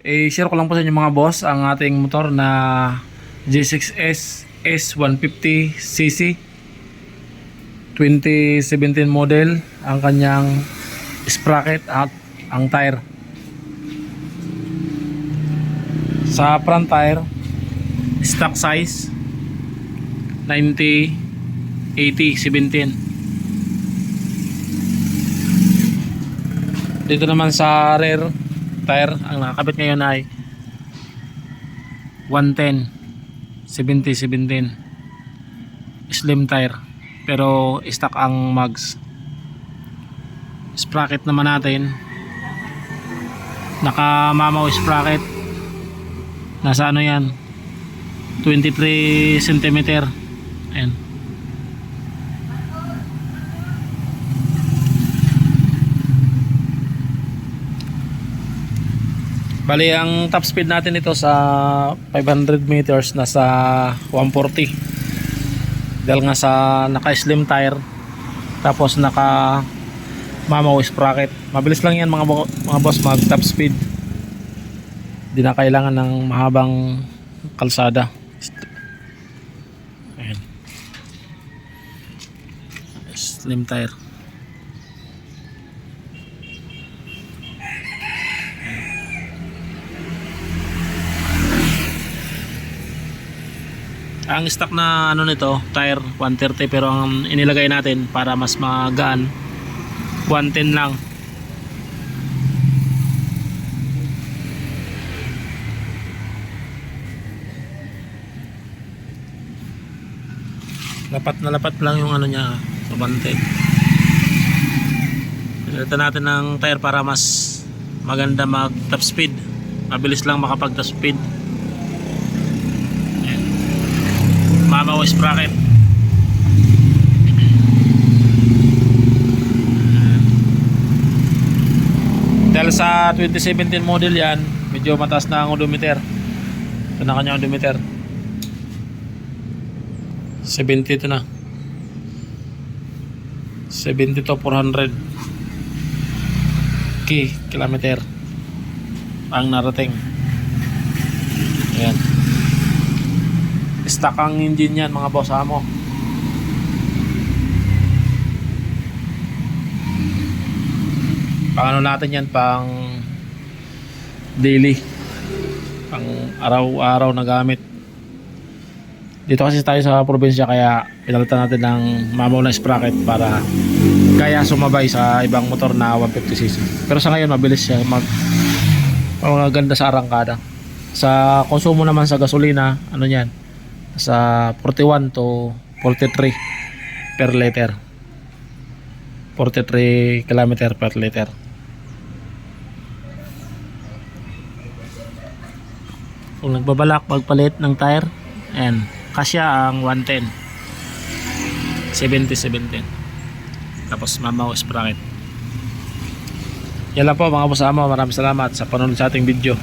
I-share ko lang po sa inyo mga boss ang ating motor na G6S S150cc 2017 model, ang kanyang sprocket at ang tire. Sa front tire, stock size 90 80 17. Dito naman sa rear tire, ang nakakabit ngayon ay 110 70 17 slim tire, pero stock ang mags. Sprocket naman natin, naka mamaw sprocket, nasa ano yan, 23 cm. Ayan. Bali, ang top speed natin ito sa 500 meters nasa 140. Dahil nga sa naka slim tire, tapos naka mamaw sprocket. Mabilis lang yan mga boss mag top speed. Di na kailangan ng mahabang kalsada. Ayan. Slim tire. Ang stock na ano nito, tire 130, pero ang inilagay natin para mas magaan 110 lang. Lapat na lapat lang yung ano niya, so 110. Pinalitan natin ng tire para mas maganda mag top speed, mabilis lang makapag top speed. Mamaw sprocket. Dahil sa 2017 model yan, medyo mataas na ang odometer. Ito na kanya odometer, 70 ito na, 70 to 400 kilometer ang narating. Ayan. Stock ang engine yan mga boss amo. Pang ano natin yan, pang daily, pang araw-araw na gamit. Dito kasi tayo sa probinsya, kaya pinalitan natin ng mamaw na sprocket para kaya sumabay sa ibang motor na 150cc. Pero sa ngayon mabilis siya, maganda sa arangkada. Sa konsumo naman sa gasolina, ano yan, sa 41 to 43 per liter, 43 km per liter. Kung nagbabalak magpalit ng tire, and kasya ang 110 70-17, tapos mamaw sprocket. Yan lang po mga boss amo, maraming salamat sa panonood sa ating video.